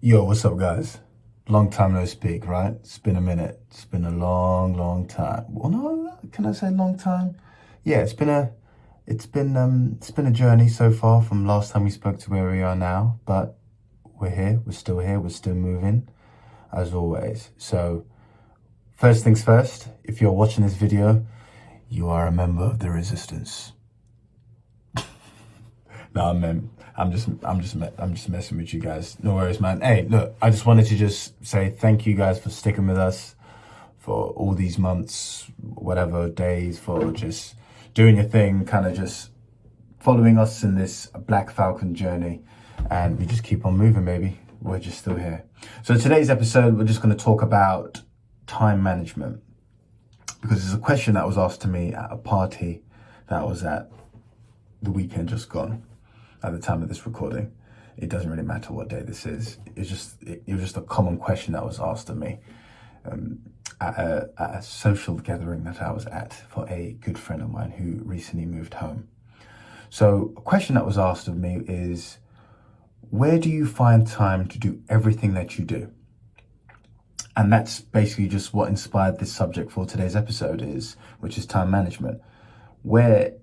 Yo, what's up, guys? Long time no speak, right? It's been a minute. It's been a long time. Well, no, can I say long time? Yeah, it's been a journey so far from last time we spoke to where we are now. But we're here. We're still here. We're still moving, as always. So, first things first. If you're watching this video, you are a member of the resistance. No, man, I'm just messing with you guys. No worries, man. Hey, look, I just wanted to just say thank you guys for sticking with us for all these months, whatever days, for just doing your thing, kind of just following us in this Blaque Falcon journey. And we just keep on moving, baby. We're just still here. So today's episode, we're just going to talk about time management, because it's a question that was asked to me at a party that I was at the weekend just gone. At the time of this recording, it doesn't really matter what day this is. It was just a common question that was asked of me at a social gathering that I was at for a good friend of mine who recently moved home. So a question that was asked of me is, where do you find time to do everything that you do? And that's basically just what inspired this subject for today's episode, which is time management. Where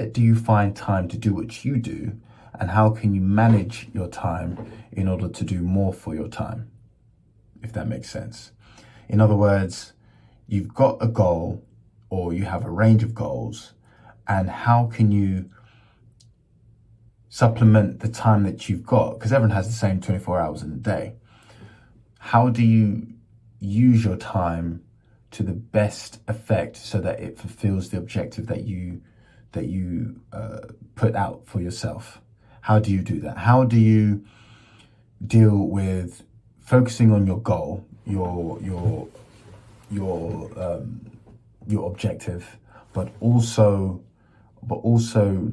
do you find time to do what you do, and how can you manage your time in order to do more for your time, if that makes sense? In other words, you've got a goal, or you have a range of goals, and how can you supplement the time that you've got? Because everyone has the same 24 hours in a day. How do you use your time to the best effect so that it fulfills the objective that you put out for yourself? How do you do that? How do you deal with focusing on your goal, your objective, but also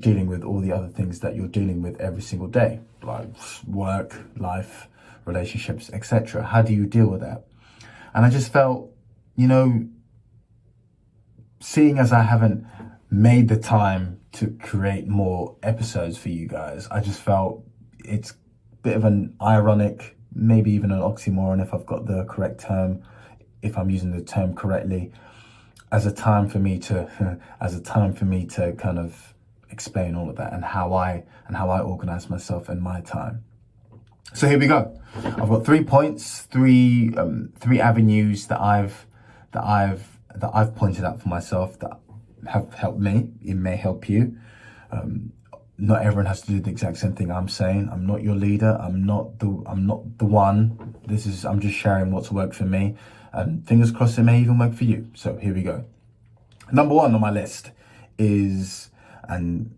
dealing with all the other things that you're dealing with every single day, like work, life, relationships, etc.? How do you deal with that? And I just felt, seeing as I haven't made the time to create more episodes for you guys, I just felt it's a bit of an ironic, maybe even an oxymoron, if I've got the correct term, if I'm using the term correctly, as a time for me to kind of explain all of that and how I organize myself and my time. So here we go. I've got 3 points, three avenues that I've pointed out for myself that have helped me. It may help you. Not everyone has to do the exact same thing I'm saying. I'm not your leader. I'm not the one. I'm just sharing what's worked for me, and fingers crossed it may even work for you. So here we go. Number 1 on my list is, and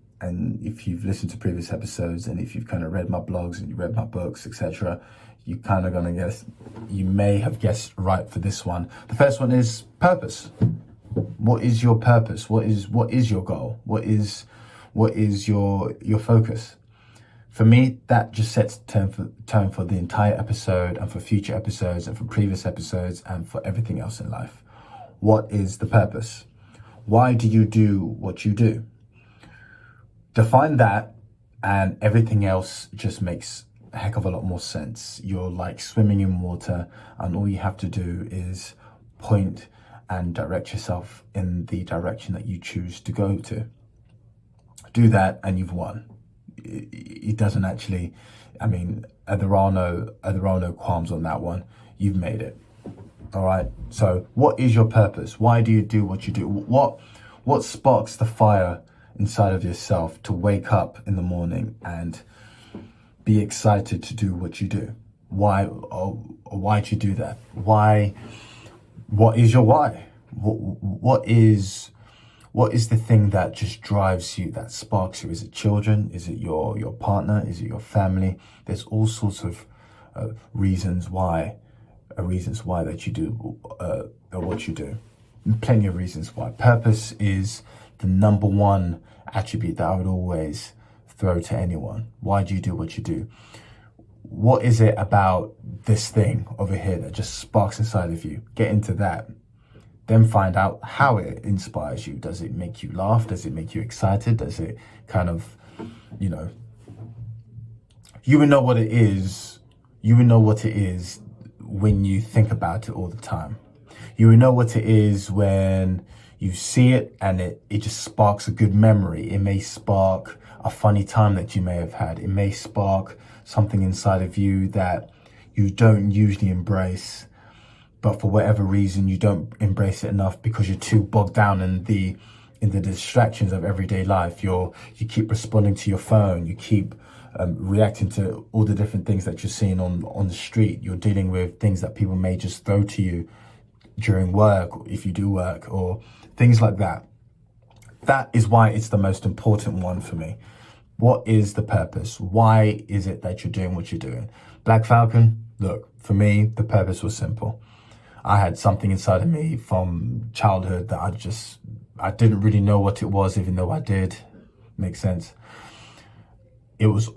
if you've listened to previous episodes, and if you've kind of read my blogs and you read my books, etc., you kind of gonna guess, you may have guessed right for this one. The first one is purpose. What is your purpose? What is your goal? What is your focus? For me, that just sets the tone for the entire episode, and for future episodes, and for previous episodes, and for everything else in life. What is the purpose? Why do you do what you do? Define that, and everything else just makes a heck of a lot more sense. You're like swimming in water, and all you have to do is point and direct yourself in the direction that you choose to go to. Do that and you've won. It doesn't actually, there are no qualms on that one. You've made it. All right. So what is your purpose? Why do you do what you do? What sparks the fire inside of yourself to wake up in the morning and be excited to do what you do? Why, or why do you do that? Why? What is your why? What is the thing that just drives you, that sparks you? Is it children? Is it your partner? Is it your family? There's all sorts of reasons why that you do what you do. And plenty of reasons why. Purpose is the number 1 attribute that I would always throw to anyone. Why do you do what you do? What is it about this thing over here that just sparks inside of you? Get into that. Then find out how it inspires you. Does it make you laugh? Does it make you excited? Does it kind of, you will know what it is you will know what it is when you think about it all the time. You will know what it is when you see it and it just sparks a good memory. It may spark a funny time that you may have had. It may spark something inside of you that you don't usually embrace, but for whatever reason, you don't embrace it enough because you're too bogged down in the distractions of everyday life. You keep responding to your phone. You keep reacting to all the different things that you're seeing on the street. You're dealing with things that people may just throw to you during work, or if you do work, or things like that. That is why it's the most important one for me. What is the purpose? Why is it that you're doing what you're doing? Blaque Falcon, look, for me, the purpose was simple. I had something inside of me from childhood that I didn't really know what it was, even though I did. Makes sense. It was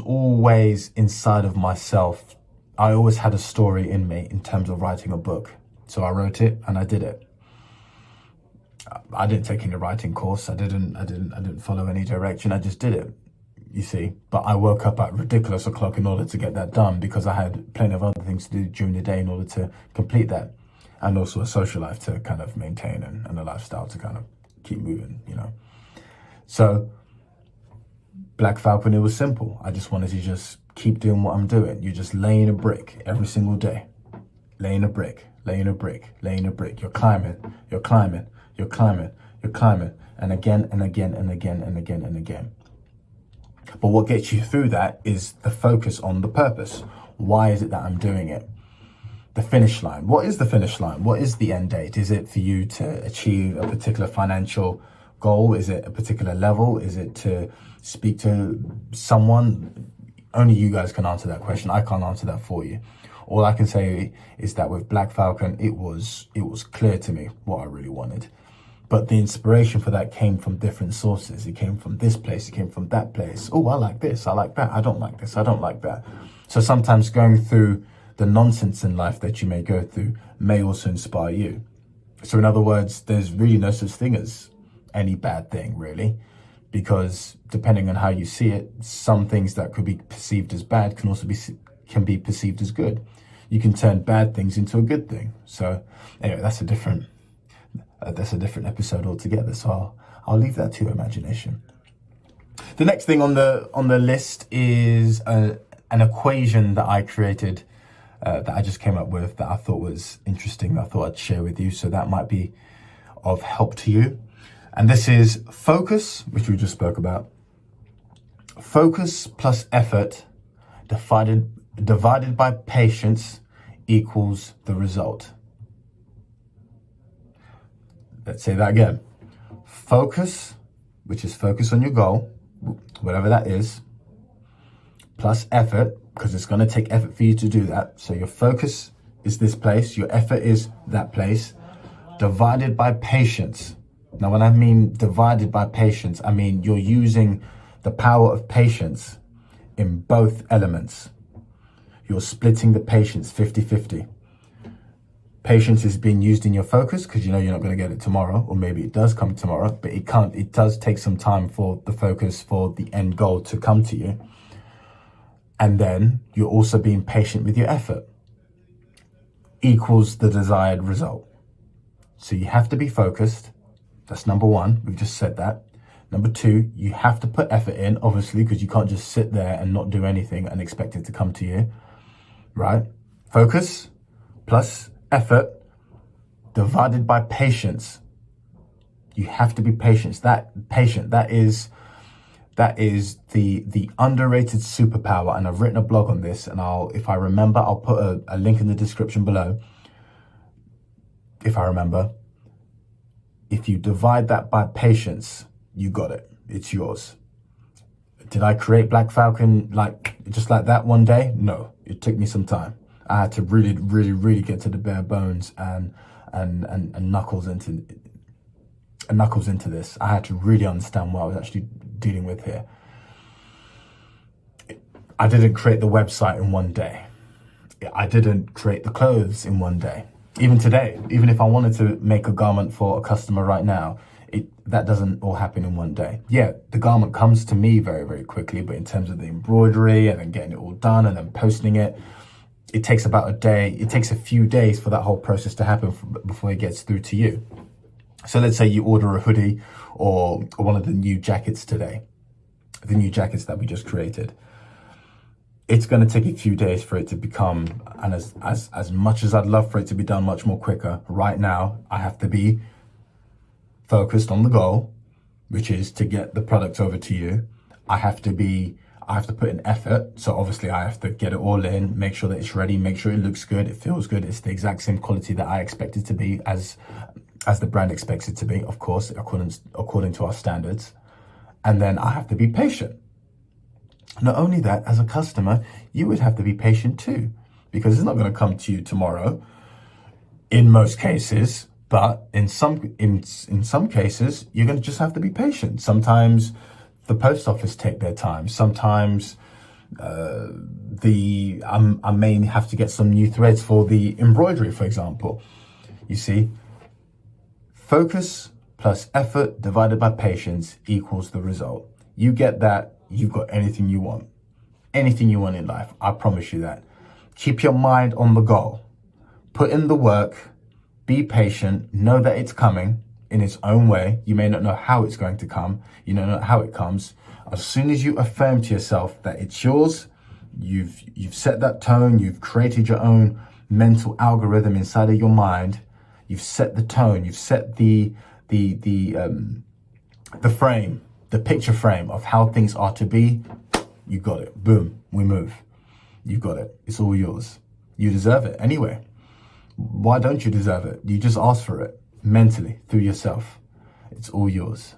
always inside of myself. I always had a story in me in terms of writing a book. So I wrote it and I did it. I didn't take any writing course. I didn't follow any direction. I just did it, you see. But I woke up at ridiculous o'clock in order to get that done because I had plenty of other things to do during the day in order to complete that. And also a social life to kind of maintain and a lifestyle to kind of keep moving, you know. So Blaque Falcon, it was simple. I just wanted to just keep doing what I'm doing. You're just laying a brick every single day. Laying a brick, laying a brick, laying a brick. You're climbing, you're climbing, you're climbing, you're climbing. And again, and again, and again, and again, and again. But what gets you through that is the focus on the purpose. Why is it that I'm doing it? The finish line. What is the finish line? What is the end date? Is it for you to achieve a particular financial goal? Is it a particular level? Is it to speak to someone? Only you guys can answer that question. I can't answer that for you. All I can say is that with Blaque Falcon, it was clear to me what I really wanted. But the inspiration for that came from different sources. It came from this place, it came from that place. Oh, I like this, I like that, I don't like this, I don't like that. So sometimes going through the nonsense in life that you may go through may also inspire you. So in other words, there's really no such thing as any bad thing, really, because depending on how you see it, some things that could be perceived as bad can also be perceived as good. You can turn bad things into a good thing. So anyway, that's a different episode altogether. So I'll leave that to your imagination. The next thing on the list is an equation that I created, that I just came up with, that I thought was interesting, that I thought I'd share with you. So that might be of help to you. And this is focus, which we just spoke about. Focus plus effort divided by patience equals the result. Let's say that again. Focus, which is focus on your goal, whatever that is, plus effort, because it's going to take effort for you to do that. So your focus is this place, your effort is that place, divided by patience. Now, when I mean divided by patience, I mean you're using the power of patience in both elements. You're splitting the patience 50-50. Patience is being used in your focus because you know you're not going to get it tomorrow, or maybe it does come tomorrow, but it does take some time for the focus, for the end goal to come to you. And then you're also being patient with your effort, equals the desired result. So you have to be focused. That's number one. We've just said that. Number two, you have to put effort in, obviously, because you can't just sit there and not do anything and expect it to come to you, right? Focus plus effort divided by patience. You have to be patient. That is the underrated superpower. And I've written a blog on this, and if I remember, I'll put a link in the description below. If I remember, if you divide that by patience, you got it. It's yours. Did I create Blaque Falcon just like that one day? No, it took me some time. I had to really, really, really get to the bare bones and knuckles into this. I had to really understand what I was actually dealing with here. I didn't create the website in one day. I didn't create the clothes in one day. Even today, even if I wanted to make a garment for a customer right now, That doesn't all happen in one day. Yeah, the garment comes to me very, very quickly, but in terms of the embroidery and then getting it all done and then posting it, it takes about a day. It takes a few days for that whole process to happen before it gets through to you. So let's say you order a hoodie or one of the new jackets today, the new jackets that we just created. It's going to take a few days for it to become, and as much as I'd love for it to be done much more quicker, right now I have to be focused on the goal, which is to get the product over to you. I have to put in effort. So obviously I have to get it all in, make sure that it's ready, make sure it looks good, it feels good, it's the exact same quality that I expect it to be as the brand expects it to be, of course, according to our standards. And then I have to be patient. Not only that, as a customer, you would have to be patient too, because it's not going to come to you tomorrow in most cases. But in some cases, you're going to just have to be patient. Sometimes the post office take their time. Sometimes I may have to get some new threads for the embroidery, for example. You see, focus plus effort divided by patience equals the result. You get that, you've got anything you want. Anything you want in life, I promise you that. Keep your mind on the goal. Put in the work. Be patient, know that it's coming in its own way. You may not know how it's going to come. You don't know how it comes. As soon as you affirm to yourself that it's yours, you've set that tone, you've created your own mental algorithm inside of your mind. You've set the tone, you've set the frame, the picture frame of how things are to be. You got it. Boom, we move. You got it. It's all yours. You deserve it anyway. Why don't you deserve it? You just ask for it mentally through yourself. It's all yours.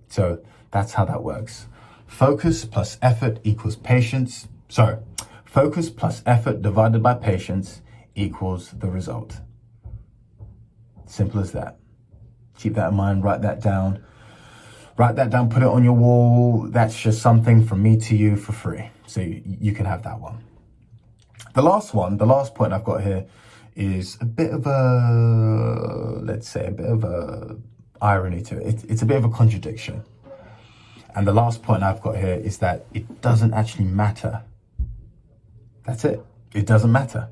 So that's how that works. Focus plus effort equals patience. Sorry, focus plus effort divided by patience equals the result. Simple as that. Keep that in mind, write that down. Write that down, put it on your wall. That's just something from me to you for free. So you can have that one. The last point I've got here is a bit of a, let's say, a bit of a irony to it. It's a bit of a contradiction. And the last point I've got here is that it doesn't actually matter. That's it. It doesn't matter.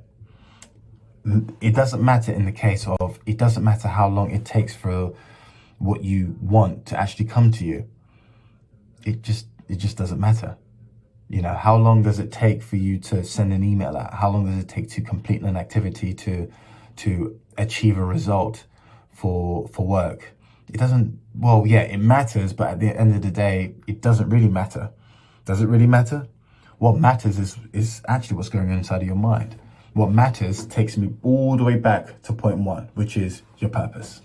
It doesn't matter in the case of, it doesn't matter how long it takes for what you want to actually come to you. It just doesn't matter. You know, how long does it take for you to send an email out? How long does it take to complete an activity to achieve a result for work? It doesn't, well, yeah, it matters, but at the end of the day, it doesn't really matter. Does it really matter? What matters is actually what's going on inside of your mind. What matters takes me all the way back to point one, which is your purpose.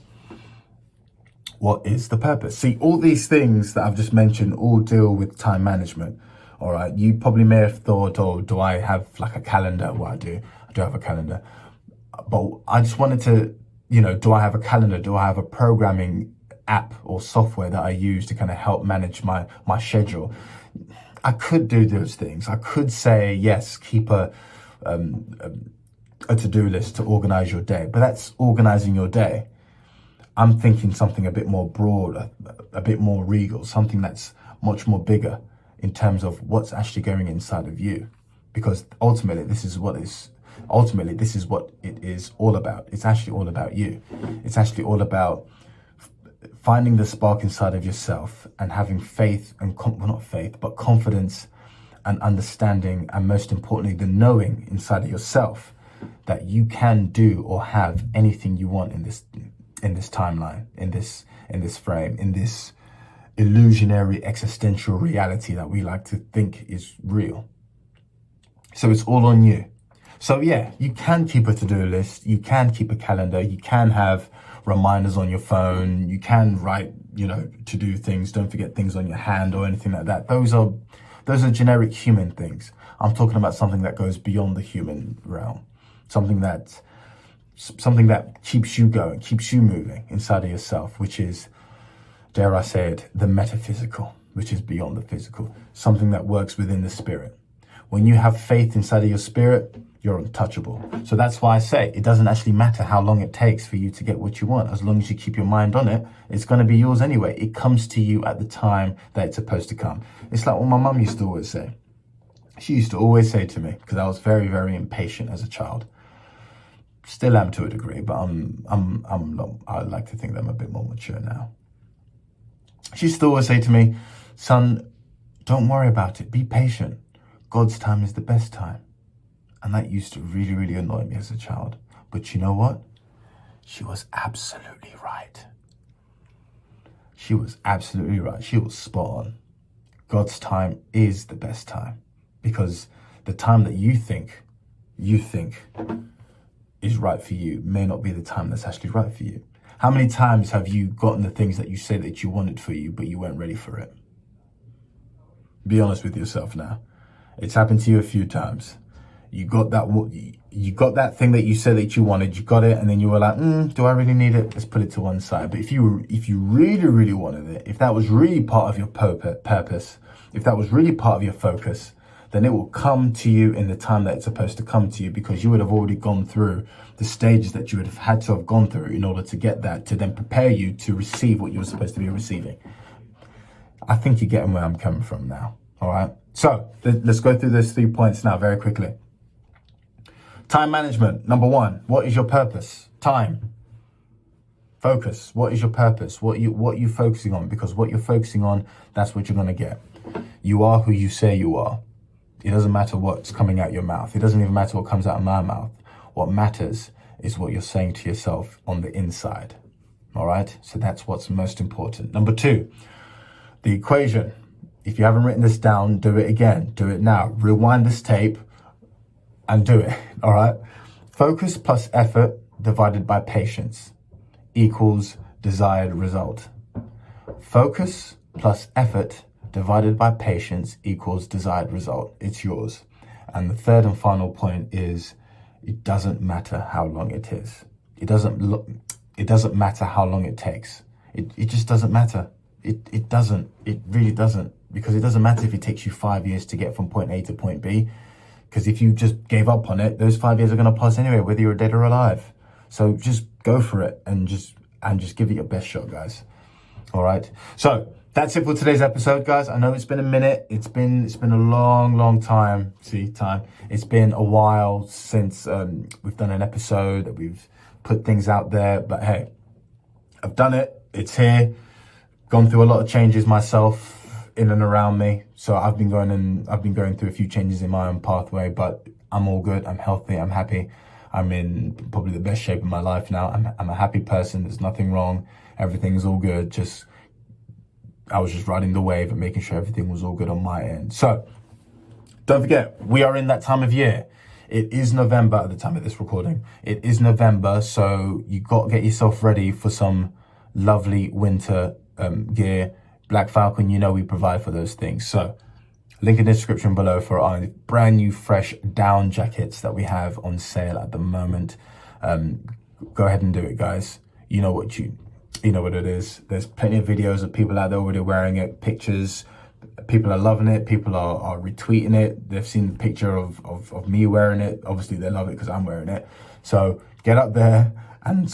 What is the purpose? See, all these things that I've just mentioned all deal with time management. All right, you probably may have thought, oh, do I have like a calendar? Well, I do have a calendar. But I just wanted to, you know, do I have a calendar? Do I have a programming app or software that I use to kind of help manage my schedule? I could do those things. I could say, yes, keep a to-do list to organize your day, but that's organizing your day. I'm thinking something a bit more broad, a bit more regal, something that's much more bigger in terms of what's actually going inside of you. Because ultimately, this is what it is all about. It's actually all about you. It's actually all about finding the spark inside of yourself and having faith and, well, not faith, but confidence and understanding, and most importantly, the knowing inside of yourself that you can do or have anything you want in this timeline, in this frame, in this illusionary existential reality that we like to think is real. So it's all on you. So yeah, you can keep a to-do list, you can keep a calendar, you can have reminders on your phone, you can write, you know, to do things, don't forget things on your hand or anything like that. Those are generic human things. I'm talking about something that goes beyond the human realm, something that keeps you going, keeps you moving inside of yourself, which is, dare I say it, the metaphysical, which is beyond the physical, something that works within the spirit. When you have faith inside of your spirit, you're untouchable. So that's why I say it doesn't actually matter how long it takes for you to get what you want. As long as you keep your mind on it, it's going to be yours anyway. It comes to you at the time that it's supposed to come. It's like what my mum used to always say. She used to always say to me, because I was very, very impatient as a child. Still am to a degree, but I like to think that I'm a bit more mature now. She used to always say to me, son, don't worry about it. Be patient. God's time is the best time. And that used to really, really annoy me as a child. But you know what? She was absolutely right. She was absolutely right. She was spot on. God's time is the best time. Because the time that you think is right for you may not be the time that's actually right for you. How many times have you gotten the things that you say that you wanted for you, but you weren't ready for it? Be honest with yourself now. It's happened to you a few times. You got that thing that you said that you wanted, you got it, and then you were like, do I really need it? Let's put it to one side. But if you really, really wanted it, if that was really part of your purpose, if that was really part of your focus, then it will come to you in the time that it's supposed to come to you, because you would have already gone through the stages that you would have had to have gone through in order to get that, to then prepare you to receive what you were supposed to be receiving. I think you're getting where I'm coming from now. All right. So let's go through those 3 points now very quickly. Time management. Number 1, what is your purpose? Time. Focus. What is your purpose? What are you focusing on? Because what you're focusing on, that's what you're going to get. You are who you say you are. It doesn't matter what's coming out your mouth. It doesn't even matter what comes out of my mouth. What matters is what you're saying to yourself on the inside. All right. So that's what's most important. Number 2, the equation. If you haven't written this down, do it again. Do it now. Rewind this tape and do it. All right. Focus plus effort divided by patience equals desired result. Focus plus effort divided by patience equals desired result. It's yours. And the third and final point is, it doesn't matter how long it is. It doesn't matter how long it takes. It just doesn't matter. It doesn't. It really doesn't. Because it doesn't matter if it takes you 5 years to get from point A to point B. Because if you just gave up on it, those 5 years are going to pass anyway, whether you're dead or alive. So just go for it and just give it your best shot, guys. All right. So that's it for today's episode, guys. I know it's been a minute. It's been a long time. Time. It's been a while since we've done an episode, that we've put things out there. But hey, I've done it. It's here. Gone through a lot of changes myself in and around me. So I've been going through a few changes in my own pathway, but I'm all good. I'm healthy. I'm happy. I'm in probably the best shape of my life now. I'm a happy person. There's nothing wrong. Everything's all good. I was just riding the wave and making sure everything was all good on my end. So don't forget, we are in that time of year. It is November at the time of this recording. It is November. So you got to get yourself ready for some lovely winter gear. Blaque Falcon, we provide for those things. So link in the description below for our brand new fresh down jackets that we have on sale at the moment. Go ahead and do it, guys. You know what it is. There's plenty of videos of people out there already wearing it, pictures. People are loving it. People are retweeting it. They've seen the picture of me wearing it. Obviously they love it because I'm wearing it. So get up there and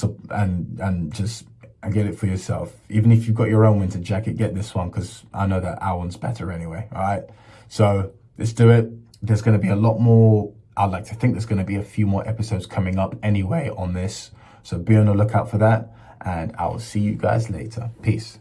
get it for yourself. Even if you've got your own winter jacket, get this one, because I know that our one's better anyway. All right. So let's do it. There's going to be a lot more. I'd like to think there's going to be a few more episodes coming up anyway on this. So be on the lookout for that. And I will see you guys later. Peace.